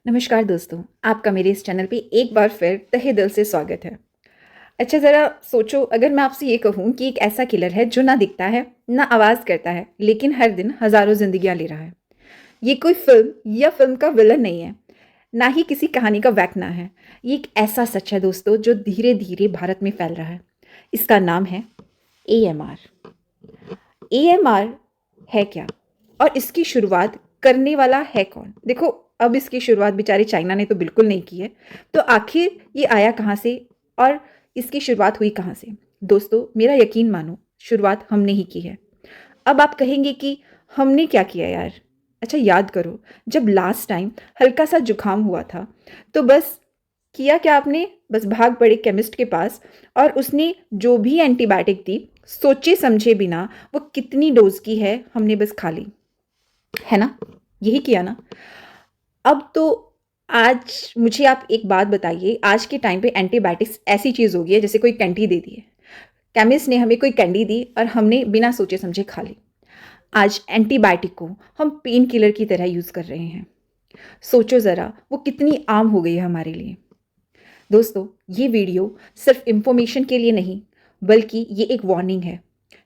नमस्कार दोस्तों, आपका मेरे इस चैनल पे एक बार फिर तहे दिल से स्वागत है। अच्छा ज़रा सोचो, अगर मैं आपसे ये कहूँ कि एक ऐसा किलर है जो ना दिखता है, ना आवाज़ करता है, लेकिन हर दिन हज़ारों ज़िंदगियाँ ले रहा है। ये कोई फ़िल्म या फ़िल्म का विलन नहीं है, ना ही किसी कहानी का वैकना है। ये एक ऐसा सच है दोस्तों जो धीरे-धीरे भारत में फैल रहा है। इसका नाम है एएमआर। एएमआर है क्या? और इसकी शुरुआत करने वाला है कौन? देखो, अब इसकी शुरुआत बेचारे चाइना ने तो बिल्कुल नहीं की है। तो आखिर ये आया कहाँ से और इसकी शुरुआत हुई कहाँ से? दोस्तों, मेरा यकीन मानो, शुरुआत हमने ही की है। अब आप कहेंगे कि हमने क्या किया यार? अच्छा याद करो, जब लास्ट टाइम हल्का-सा जुकाम हुआ था, तो बस किया क्या आपने? बस भाग पड़े केमिस्ट के पास और उसने जो भी एंटीबायोटिक दी, सोचे समझे बिना वो कितनी डोज़ की है, हमने बस खा ली। है ना? यही किया ना? अब तो आज मुझे आप एक बात बताइए, आज के टाइम पे एंटीबायोटिक्स ऐसी चीज़ हो गई है जैसे कोई कैंडी दे दी है। केमिस्ट ने हमें कोई कैंडी दी और हमने बिना सोचे समझे खा ली। आज एंटीबायोटिक को हम पेन किलर की तरह यूज़ कर रहे हैं। सोचो ज़रा, वो कितनी आम हो गई है हमारे लिए। दोस्तों, ये वीडियो सिर्फ इंफॉर्मेशन के लिए नहीं, बल्कि ये एक वार्निंग है।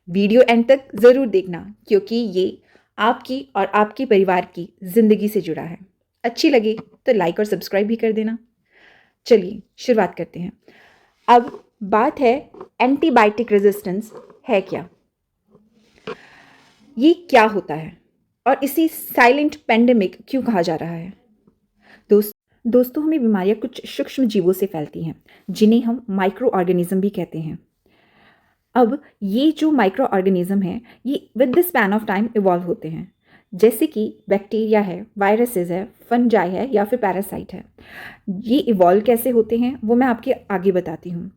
वीडियो एंड तक ज़रूर देखना, क्योंकि ये आपकी और आपके परिवार की ज़िंदगी से जुड़ा है। अच्छी लगे तो लाइक और सब्सक्राइब भी कर देना। चलिए शुरुआत करते हैं। अब बात है, एंटीबायोटिक रेजिस्टेंस है क्या? ये क्या होता है और इसी साइलेंट पेंडेमिक क्यों कहा जा रहा है? दोस्तों, हमें बीमारियां कुछ सूक्ष्म जीवों से फैलती हैं, जिन्हें हम माइक्रो ऑर्गेनिज्म भी कहते हैं। अब ये जो माइक्रो ऑर्गेनिज्म है, ये with the span of time evolve होते हैं। जैसे कि बैक्टीरिया है, वायरसेस है, फंजाई है या फिर पैरासाइट है। ये इवॉल्व कैसे होते हैं वो मैं आपके आगे बताती हूँ।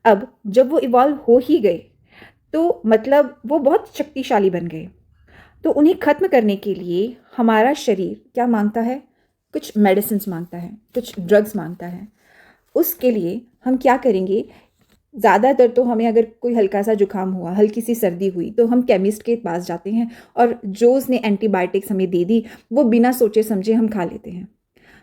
अब जब वो इवॉल्व हो ही गए, तो मतलब वो बहुत शक्तिशाली बन गए। तो उन्हें ख़त्म करने के लिए हमारा शरीर क्या मांगता है? कुछ मेडिसिन्स मांगता है, कुछ ड्रग्स मांगता है। उसके लिए हम क्या करेंगे? ज़्यादातर तो हमें अगर कोई हल्का सा जुकाम हुआ, हल्की सी सर्दी हुई, तो हम केमिस्ट के पास जाते हैं और जो उसने एंटीबायोटिक्स हमें दे दी, वो बिना सोचे समझे हम खा लेते हैं।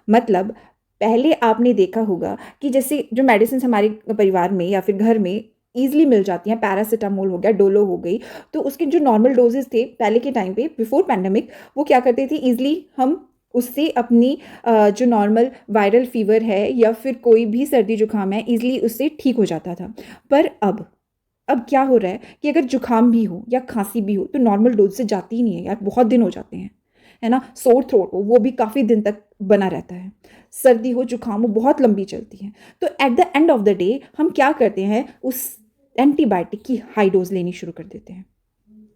मतलब पहले आपने देखा होगा कि जैसे जो मेडिसिन हमारे परिवार में या फिर घर में ईज़िली मिल जाती हैं, पैरासिटामोल हो गया, डोलो हो गई, तो उसके जो नॉर्मल डोजेज़ थे पहले के टाइम पे बिफोर पैंडेमिक, वो क्या करते थे, ईज़िली हम उससे अपनी जो नॉर्मल वायरल फ़ीवर है या फिर कोई भी सर्दी जुकाम है, ईज़िली उससे ठीक हो जाता था। पर अब क्या हो रहा है कि अगर जुकाम भी हो या खांसी भी हो, तो नॉर्मल डोज से जाती ही नहीं है यार, बहुत दिन हो जाते हैं। है ना? सोर थ्रोट हो, वो भी काफ़ी दिन तक बना रहता है। सर्दी हो, जुकाम हो, बहुत लंबी चलती है। तो at the end of the day हम क्या करते हैं, उस एंटीबायोटिक की हाई डोज लेनी शुरू कर देते हैं।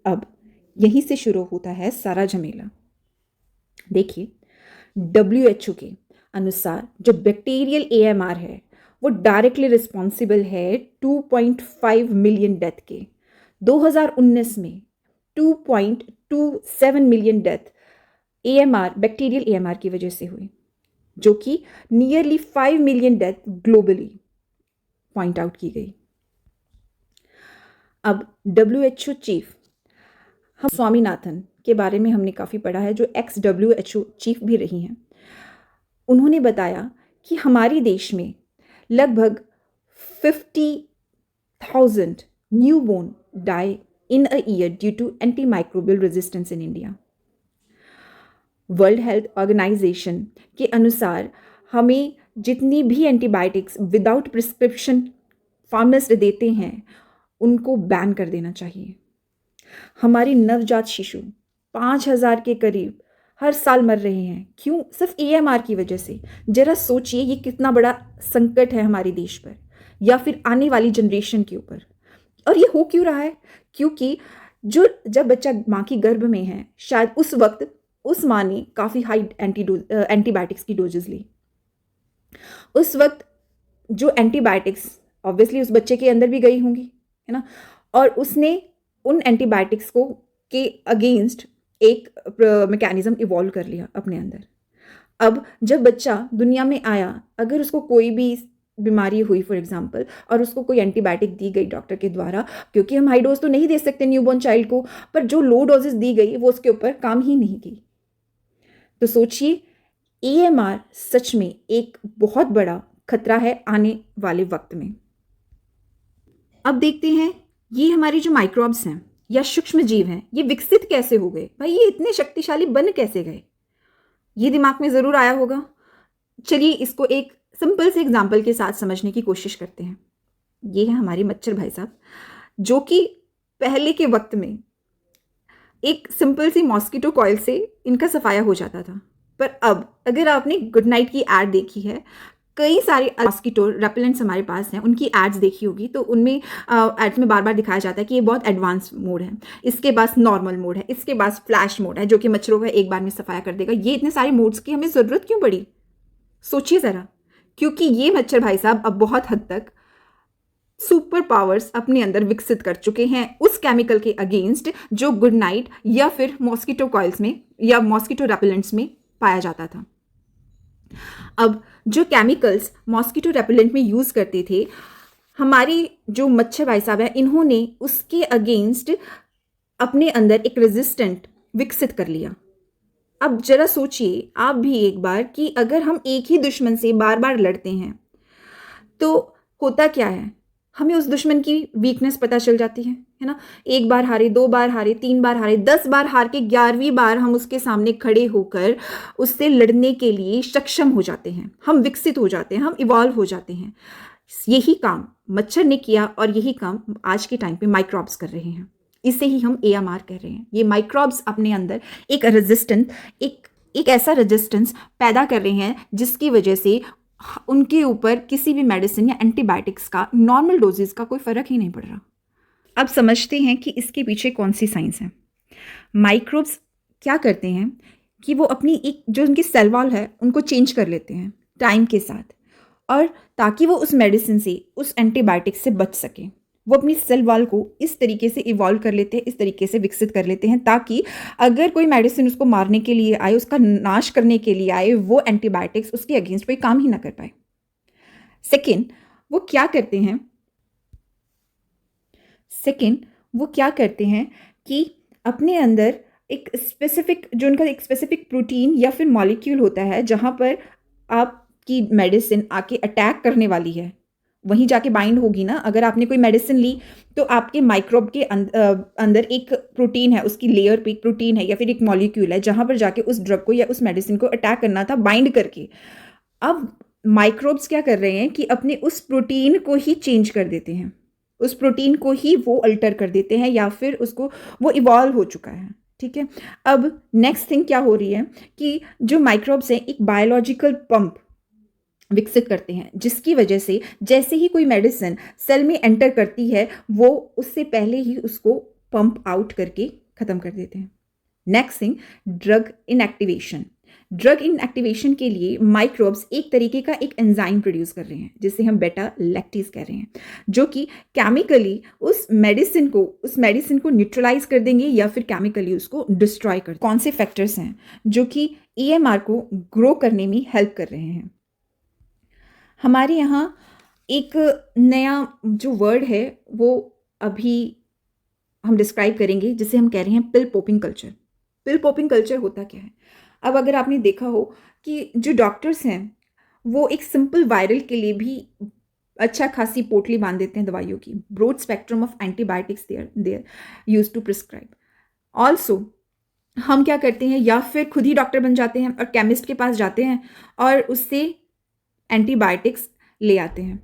अब यहीं से शुरू होता है सारा झमेला। देखिए, WHO के अनुसार जो बैक्टीरियल एएमआर है, वो डायरेक्टली रिस्पॉन्सिबल है 2.5 मिलियन डेथ के। 2019 में 2.27 million death AMR, bacterial AMR की वजह से हुई, जो कि nearly 5 million death globally point out की गई। अब WHO चीफ हम स्वामीनाथन के बारे में हमने काफ़ी पढ़ा है, जो एक्स WHO चीफ भी रही हैं। उन्होंने बताया कि हमारे देश में लगभग 50,000 newborn die in a year due to antimicrobial resistance in India. World Health Organization के अनुसार हमें जितनी भी एंटीबायोटिक्स विदाउट प्रिस्क्रिप्शन फार्मासिस्ट देते हैं, उनको बैन कर देना चाहिए। हमारी नवजात शिशु 5,000 के करीब हर साल मर रहे हैं। क्यों? सिर्फ एएमआर की वजह से। जरा सोचिए ये कितना बड़ा संकट है हमारे देश पर या फिर आने वाली जनरेशन के ऊपर। और ये हो क्यों रहा है? क्योंकि जब बच्चा माँ की गर्भ में है, शायद उस वक्त उस माँ ने काफ़ी हाई एंटीबायोटिक्स की डोजेस ली। उस वक्त जो एंटीबायोटिक्स ऑब्वियसली उस बच्चे के अंदर भी गई होंगी, है ना? और उसने उन एंटीबायोटिक्स को के अगेंस्ट एक मैकेनिज्म इवॉल्व कर लिया अपने अंदर। अब जब बच्चा दुनिया में आया, अगर उसको कोई भी बीमारी हुई फॉर एग्जांपल, और उसको कोई एंटीबायोटिक दी गई डॉक्टर के द्वारा, क्योंकि हम हाई डोज तो नहीं दे सकते न्यूबॉर्न चाइल्ड को, पर जो लो डोजेस दी गई वो उसके ऊपर काम ही नहीं की। तो सोचिए AMR सच में एक बहुत बड़ा खतरा है आने वाले वक्त में। अब देखते हैं ये हमारे जो माइक्रोब्स हैं या सूक्ष्म जीव हैं, ये विकसित कैसे हो गए? भाई ये इतने शक्तिशाली बन कैसे गए? ये दिमाग में ज़रूर आया होगा। चलिए इसको एक सिंपल से एग्जाम्पल के साथ समझने की कोशिश करते हैं। ये है हमारे मच्छर भाई साहब, जो कि पहले के वक्त में एक सिंपल सी मॉस्किटो कॉइल से इनका सफाया हो जाता था। पर अब अगर आपने गुड नाइट की एड देखी है, कई सारे मॉस्किटो रेपेलेंट्स हमारे पास हैं, उनकी एड्स देखी होगी, तो उनमें एड्स में बार बार दिखाया जाता है कि ये बहुत एडवांस मोड है, इसके पास नॉर्मल मोड है, इसके पास फ्लैश मोड है जो कि मच्छरों का एक बार में सफाया कर देगा। ये इतने सारे मोड्स की हमें ज़रूरत क्यों पड़ी? सोचिए ज़रा। क्योंकि ये मच्छर भाई साहब अब बहुत हद तक सुपर पावर्स अपने अंदर विकसित कर चुके हैं उस केमिकल के अगेंस्ट जो गुड नाइट या फिर मॉस्किटो कॉइल्स में या मॉस्किटो रेपेलेंट्स में पाया जाता था। अब जो केमिकल्स मॉस्किटो रेपेलेंट में यूज़ करते थे, हमारी जो मच्छर भाई साहब है, इन्होंने उसके अगेंस्ट अपने अंदर एक रेजिस्टेंट विकसित कर लिया। अब जरा सोचिए आप भी एक बार कि अगर हम एक ही दुश्मन से बार बार लड़ते हैं तो होता क्या है? हमें उस दुश्मन की वीकनेस पता चल जाती है ना? एक बार हारे, 2 बार हारे, 3 बार हारे, 10 बार हार के 11वीं बार हम उसके सामने खड़े होकर उससे लड़ने के लिए सक्षम हो जाते हैं, हम विकसित हो जाते हैं, हम इवॉल्व हो जाते हैं। यही काम मच्छर ने किया और यही काम आज के टाइम पे माइक्रोब्स कर रहे हैं। इसे ही हम AMR कह रहे हैं। ये माइक्रोब्स अपने अंदर एक रेजिस्टेंस, एक ऐसा रेजिस्टेंस पैदा कर रहे हैं जिसकी वजह से उनके ऊपर किसी भी मेडिसिन या एंटीबायोटिक्स का नॉर्मल डोजेस का कोई फ़र्क ही नहीं पड़ रहा। अब समझते हैं कि इसके पीछे कौन सी साइंस है। माइक्रोब्स क्या करते हैं कि वो अपनी एक जो उनकी सेल वॉल है उनको चेंज कर लेते हैं टाइम के साथ, और ताकि वो उस मेडिसिन से, उस एंटीबायोटिक से बच सकें। वो अपनी सेल वॉल को इस तरीके से इवॉल्व कर लेते हैं, इस तरीके से विकसित कर लेते हैं ताकि अगर कोई मेडिसिन उसको मारने के लिए आए, उसका नाश करने के लिए आए, वो एंटीबायोटिक्स उसके अगेंस्ट कोई काम ही ना कर पाए। सेकेंड, वो क्या करते हैं कि अपने अंदर एक स्पेसिफिक, जो उनका एक स्पेसिफिक प्रोटीन या फिर मॉलिक्यूल होता है जहाँ पर आपकी मेडिसिन आके अटैक करने वाली है, वहीं जाके बाइंड होगी ना। अगर आपने कोई मेडिसिन ली तो आपके माइक्रोब के अंदर एक प्रोटीन है, उसकी लेयर पे एक प्रोटीन है या फिर एक मॉलिक्यूल है जहाँ पर जाके उस ड्रग को या उस मेडिसिन को अटैक करना था बाइंड करके। अब माइक्रोब्स क्या कर रहे हैं कि अपने उस प्रोटीन को ही चेंज कर देते हैं, उस प्रोटीन को ही वो अल्टर कर देते हैं या फिर उसको, वो इवॉल्व हो चुका है। ठीक है। अब नेक्स्ट थिंग क्या हो रही है कि जो माइक्रोब्स हैं एक बायोलॉजिकल पंप विकसित करते हैं जिसकी वजह से जैसे ही कोई मेडिसिन सेल में एंटर करती है वो उससे पहले ही उसको पंप आउट करके ख़त्म कर देते हैं। Next thing, drug inactivation. Drug inactivation के लिए माइक्रोब्स एक तरीके का एक एंजाइम प्रोड्यूस कर रहे हैं जिसे हम बेटा लैक्टेज कह रहे हैं, जो कि केमिकली उस मेडिसिन को न्यूट्रलाइज कर देंगे या फिर केमिकली उसको डिस्ट्रॉय कर। कौन से फैक्टर्स हैं जो कि AMR को ग्रो करने में हेल्प कर रहे हैं? हमारे यहाँ एक नया जो वर्ड है वो अभी हम डिस्क्राइब करेंगे जिसे हम कह रहे हैं पिल पॉपिंग कल्चर। पिल पॉपिंग कल्चर होता क्या है? अब अगर आपने देखा हो कि जो डॉक्टर्स हैं वो एक सिंपल वायरल के लिए भी अच्छा खासी पोटली बांध देते हैं दवाइयों की। Broad spectrum of antibiotics their use to prescribe. Also हम क्या करते हैं, या फिर खुद ही डॉक्टर बन जाते हैं और केमिस्ट के पास जाते हैं और उससे एंटीबायोटिक्स ले आते हैं।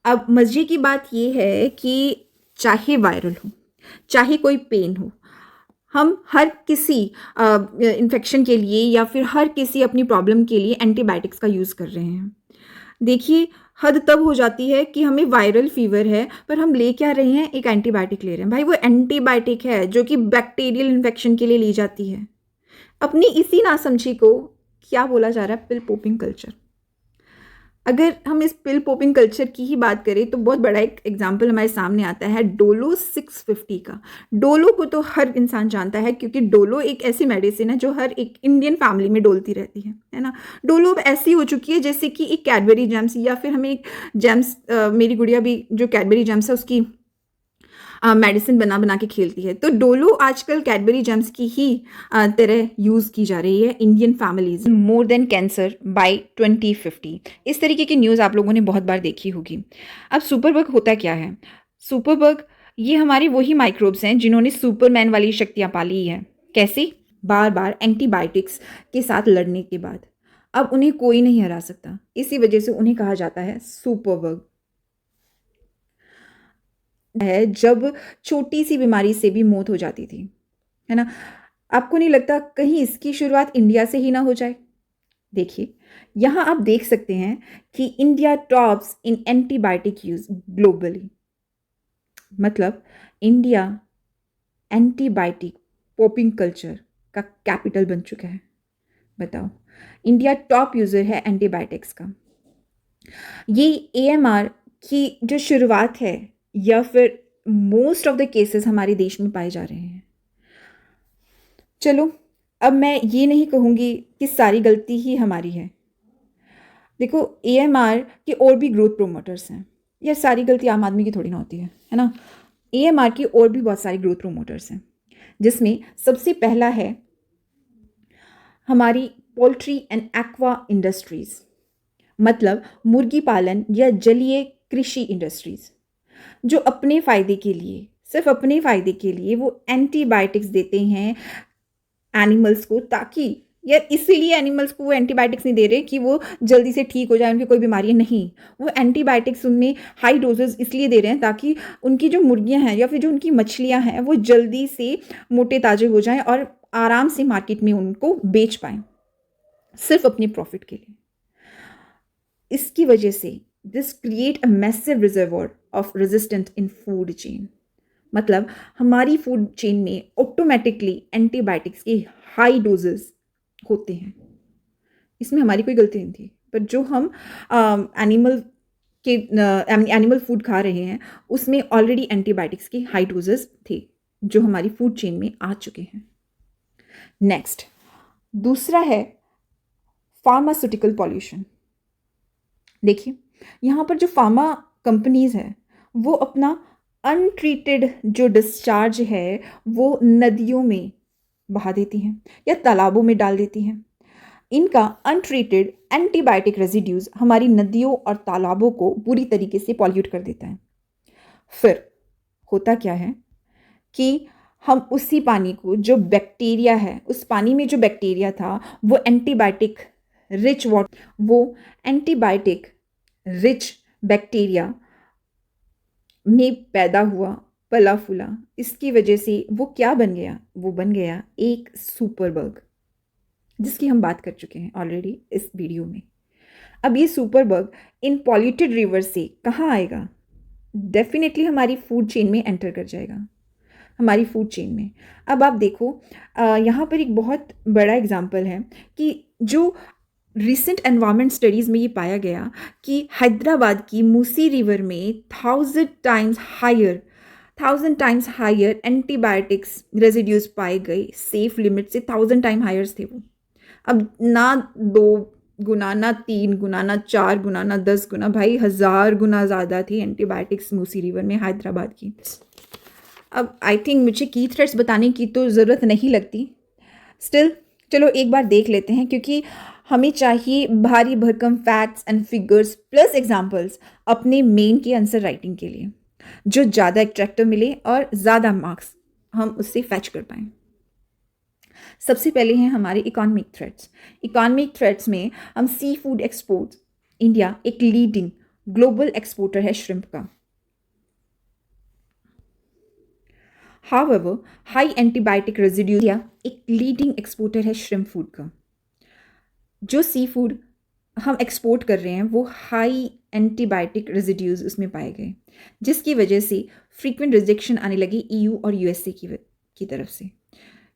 अब मज़े की बात यह है कि चाहे वायरल हो, चाहे कोई पेन हो, हम हर किसी इन्फेक्शन के लिए या फिर हर किसी अपनी प्रॉब्लम के लिए एंटीबायोटिक्स का यूज़ कर रहे हैं। देखिए हद तब हो जाती है कि हमें वायरल फीवर है पर हम ले क्या रहे हैं, एक एंटीबायोटिक ले रहे हैं। भाई वो एंटीबायोटिक है जो कि बैक्टीरियल इन्फेक्शन के लिए ली जाती है। अपनी इसी नासमझी को क्या बोला जा रहा है, पिल पॉपिंग कल्चर। अगर हम इस पिल पॉपिंग कल्चर की ही बात करें तो बहुत बड़ा एक एग्जाम्पल हमारे सामने आता है डोलो 650 का। डोलो को तो हर इंसान जानता है क्योंकि डोलो एक ऐसी मेडिसिन है जो हर एक इंडियन फैमिली में डोलती रहती है ना। डोलो अब ऐसी हो चुकी है जैसे कि एक कैडबरी जेम्स, या फिर हमें एक जेम्स, मेरी गुड़िया भी जो कैडबरी जेम्स है उसकी मेडिसिन बना बना के खेलती है। तो डोलो आजकल कैडबरी जेम्स की ही तरह यूज़ की जा रही है Indian families more than cancer by 2050। इस तरीके की न्यूज़ आप लोगों ने बहुत बार देखी होगी। अब सुपरबग होता क्या है? सुपरबग ये हमारी वही माइक्रोब्स हैं जिन्होंने सुपरमैन वाली शक्तियाँ पाली है। कैसे? बार बार एंटीबायोटिक्स के साथ लड़ने के बाद अब उन्हें कोई नहीं हरा सकता। इसी वजह से उन्हें कहा जाता है सुपरबग। है जब छोटी सी बीमारी से भी मौत हो जाती थी, है ना? आपको नहीं लगता कहीं इसकी शुरुआत इंडिया से ही ना हो जाए? देखिए, यहाँ आप देख सकते हैं कि इंडिया टॉप्स इन एंटीबायोटिक यूज ग्लोबली। मतलब इंडिया एंटीबायोटिक पॉपिंग कल्चर का कैपिटल बन चुका है। बताओ, इंडिया टॉप यूजर है एंटीबायोटिक्स का। ये एएमआर की जो शुरुआत है या फिर मोस्ट ऑफ द केसेस हमारे देश में पाए जा रहे हैं। चलो, अब मैं ये नहीं कहूँगी कि सारी गलती ही हमारी है। देखो, एएमआर के और भी ग्रोथ प्रोमोटर्स हैं। यह सारी गलती आम आदमी की थोड़ी ना होती है ना? एएमआर की और भी बहुत सारी ग्रोथ प्रोमोटर्स हैं, जिसमें सबसे पहला है हमारी पोल्ट्री एंड एक्वा इंडस्ट्रीज, मतलब मुर्गी पालन या जलीय कृषि इंडस्ट्रीज, जो अपने फ़ायदे के लिए, सिर्फ अपने फ़ायदे के लिए वो एंटीबायोटिक्स देते हैं एनिमल्स को, ताकि यार इसीलिए एनिमल्स को वो एंटीबायोटिक्स नहीं दे रहे कि वो जल्दी से ठीक हो जाए, उनकी कोई बीमारी नहीं। वो एंटीबायोटिक्स उनमें हाई डोजेस इसलिए दे रहे हैं ताकि उनकी जो मुर्गियां हैं या फिर जो उनकी मछलियां हैं वो जल्दी से मोटे ताजे हो जाएं और आराम से मार्केट में उनको बेच पाएँ, सिर्फ अपने प्रॉफिट के लिए। इसकी वजह से this create a massive reservoir of resistant in food chain. मतलब हमारी फूड चेन में ऑटोमेटिकली एंटीबायोटिक्स के हाई डोजेस होते हैं। इसमें हमारी कोई गलती नहीं थी, पर जो हम एनिमल फूड खा रहे हैं उसमें ऑलरेडी एंटीबायोटिक्स के हाई डोजेस थे जो हमारी फूड चेन में आ चुके हैं। नेक्स्ट, दूसरा है फार्मास्यूटिकल पॉल्यूशन। देखिए, यहाँ पर जो फार्मा कंपनीज हैं वो अपना अनट्रीटेड जो डिस्चार्ज है वो नदियों में बहा देती हैं या तालाबों में डाल देती हैं। इनका अनट्रीटेड एंटीबायोटिक रेजिड्यूज हमारी नदियों और तालाबों को बुरी तरीके से पॉल्यूट कर देता है। फिर होता क्या है कि हम उसी पानी को, जो बैक्टीरिया है, उस पानी में जो बैक्टीरिया था वो एंटीबायोटिक रिच वाटर, वो एंटीबायोटिक रिच बैक्टीरिया में पैदा हुआ, पला फूला। इसकी वजह से वो क्या बन गया? वो बन गया एक सुपरबग, जिसकी हम बात कर चुके हैं ऑलरेडी इस वीडियो में। अब ये सुपरबग इन पॉल्यूटेड रिवर से कहाँ आएगा? डेफिनेटली हमारी फूड चेन में एंटर कर जाएगा, हमारी फूड चेन में। अब आप देखो, यहाँ पर एक बहुत बड़ा एग्जाम्पल है कि जो रिसेंट एनवायरमेंट स्टडीज़ में ये पाया गया कि हैदराबाद की मूसी रिवर में 1000 टाइम्स हायर एंटीबायोटिक्स रेजिड्यूज पाए गए। सेफ लिमिट से 1000 टाइम हायर्स थे वो। अब ना 2 गुना, ना 3 गुना, ना 4 गुना, ना 10 गुना, भाई 1000 गुना ज़्यादा थी एंटीबायोटिक्स मूसी रिवर में हैदराबाद की। अब आई थिंक मुझे की थ्रेड्स बताने की तो ज़रूरत नहीं लगती। स्टिल चलो एक बार देख लेते हैं, क्योंकि हमें चाहिए भारी भरकम facts and figures plus examples अपने मेन की आंसर राइटिंग के लिए, जो ज़्यादा एट्रैक्टिव मिले और ज़्यादा मार्क्स हम उससे फैच कर पाएँ। सबसे पहले हैं हमारे इकोनॉमिक थ्रेड्स। इकोनॉमिक थ्रेड्स में हम सी फूड एक्सपोर्ट्स, इंडिया एक लीडिंग ग्लोबल एक्सपोर्टर है श्रिम्प का। However high antibiotic residue, India एक लीडिंग एक्सपोर्टर है श्रिम्प फूड का। जो सी फूड हम एक्सपोर्ट कर रहे हैं वो हाई एंटीबायोटिक रेजिड्यूज उसमें पाए गए, जिसकी वजह से फ्रीक्वेंट रिजेक्शन आने लगी ईयू और यूएसए की तरफ से।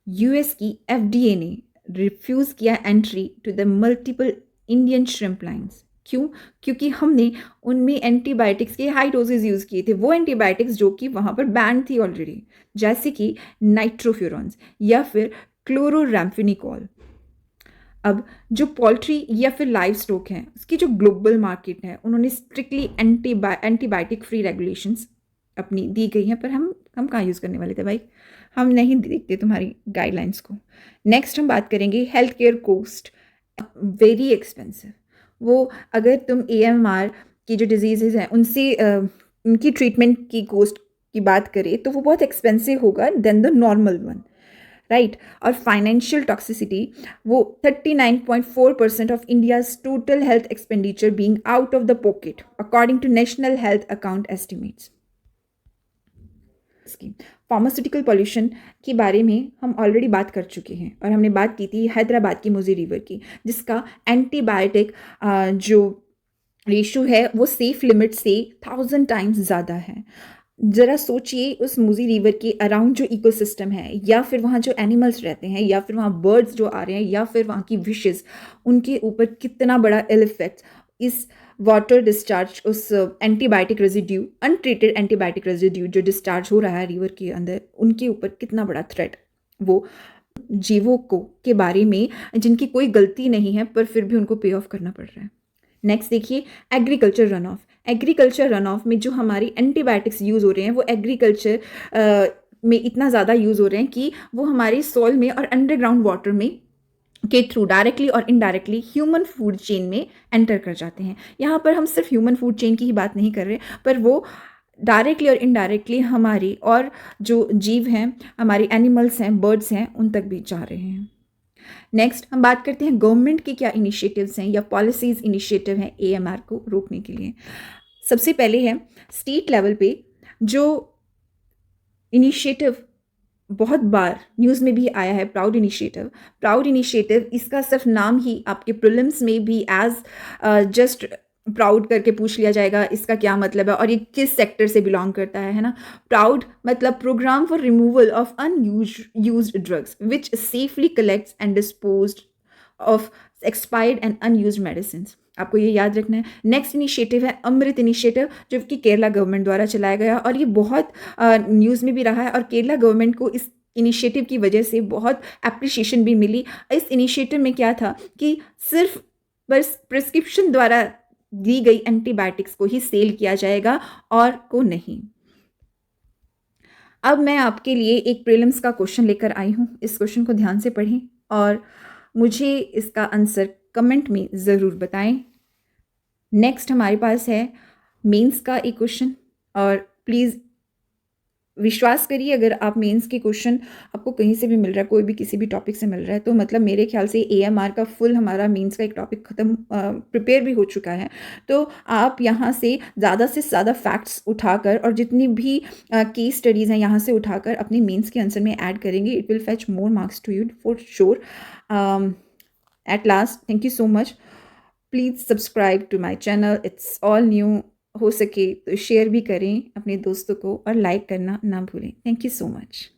यूएस की एफडीए ने रिफ्यूज़ किया entry to the multiple Indian shrimp lines. क्यों? क्योंकि हमने उनमें एंटीबायोटिक्स के हाई डोजेज यूज़ किए थे, वो एंटीबायोटिक्स जो कि वहाँ पर बैन थी ऑलरेडी, जैसे कि नाइट्रोफ्यूरॉन्स या फिर क्लोरोरैम्फेनिकोल। अब जो पोल्ट्री या फिर लाइव स्टॉक हैं उसकी जो ग्लोबल मार्केट है, उन्होंने स्ट्रिक्टली एंटीबायोटिक फ्री रेगुलेशंस अपनी दी गई हैं, पर हम कहाँ यूज़ करने वाले थे भाई, हम नहीं देखते तुम्हारी गाइडलाइंस को। नेक्स्ट हम बात करेंगे health care cost, very expensive. वो अगर तुम AMR की जो डिजीज़ हैं उनसे उनकी ट्रीटमेंट की कॉस्ट की बात करें तो वो बहुत एक्सपेंसिव होगा then the normal one, right. और फाइनेंशियल टॉक्सिसिटी, वो 39.4% of India's total health expenditure being out of the pocket according to national health account estimates. Pharmaceutical pollution के बारे में हम ऑलरेडी बात कर चुके हैं और हमने बात की थी हैदराबाद की मूसी रिवर की, जिसका एंटीबायोटिक जो रेशो है वो सेफ लिमिट से 1000 टाइम्स ज़्यादा है। ज़रा सोचिए उस मूसी रिवर के अराउंड जो इकोसिस्टम है, या फिर वहाँ जो एनिमल्स रहते हैं, या फिर वहाँ बर्ड्स जो आ रहे हैं, या फिर वहाँ की विशेस, उनके ऊपर कितना बड़ा इल इफेक्ट इस वाटर डिस्चार्ज, उस antibiotic residue, untreated antibiotic residue जो डिस्चार्ज हो रहा है रिवर के अंदर, उनके ऊपर कितना बड़ा थ्रेट वो जीवों को के बारे में जिनकी कोई गलती नहीं है पर फिर भी उनको पे ऑफ करना पड़ रहा है। नेक्स्ट देखिए agriculture run of. Agriculture run of में जो हमारी एंटीबायोटिक्स यूज़ हो रहे हैं वो एग्रीकल्चर में इतना ज़्यादा यूज़ हो रहे हैं कि वो हमारे सॉइल में और अंडरग्राउंड वाटर में के थ्रू डायरेक्टली और इनडायरेक्टली ह्यूमन फूड चेन में एंटर कर जाते हैं। यहाँ पर हम सिर्फ ह्यूमन फूड चेन की ही बात नहीं कर रहे, पर वो डायरेक्टली और इनडायरेक्टली हमारी और जो जीव हैं, हमारी एनिमल्स हैं, बर्ड्स हैं, उन तक भी जा रहे हैं। नेक्स्ट हम बात करते हैं गवर्नमेंट के क्या इनिशिएटिव्स हैं या पॉलिसीज़ इनिशिएटिव हैं AMR को रोकने के लिए। सबसे पहले है स्टेट लेवल पे जो इनिशिएटिव बहुत बार न्यूज़ में भी आया है, प्राउड इनिशिएटिव। प्राउड इनिशिएटिव, इसका सिर्फ नाम ही आपके प्रीलिम्स में भी एज जस्ट प्राउड करके पूछ लिया जाएगा, इसका क्या मतलब है और ये किस सेक्टर से बिलोंग करता है ना। प्राउड मतलब programme for removal of unused drugs which safely collects and disposed of expired and unused medicine. आपको ये याद रखना है। नेक्स्ट इनिशिएटिव है अमृत इनिशिएटिव, जो कि केरला गवर्नमेंट द्वारा चलाया गया और ये बहुत न्यूज़ में भी रहा है और केरला गवर्नमेंट को इस इनिशिएटिव की वजह से बहुत एप्रिशिएशन भी मिली। इस इनिशिएटिव में क्या था कि सिर्फ बस प्रिस्क्रिप्शन द्वारा दी गई एंटीबायोटिक्स को ही सेल किया जाएगा और को नहीं। अब मैं आपके लिए एक प्रीलिम्स का क्वेश्चन लेकर आई हूँ। इस क्वेश्चन को ध्यान से पढ़ें और मुझे इसका आंसर कमेंट में ज़रूर बताएं। नेक्स्ट हमारे पास है मेंस का एक क्वेश्चन और प्लीज़ विश्वास करिए अगर आप मेंस के क्वेश्चन आपको कहीं से भी मिल रहा है, कोई भी किसी भी टॉपिक से मिल रहा है, तो मतलब मेरे ख्याल से AMR का फुल हमारा मेंस का एक टॉपिक ख़त्म प्रिपेयर भी हो चुका है। तो आप यहाँ से ज़्यादा फैक्ट्स उठाकर और जितनी भी केस स्टडीज़ हैं यहाँ से उठाकर अपने मेंस के आंसर में ऐड करेंगे। It will fetch more marks to you for sure. At last, thank you so much. Please subscribe to my channel, it's all new. हो सके तो शेयर भी करें अपने दोस्तों को और लाइक करना ना भूलें। Thank you so much.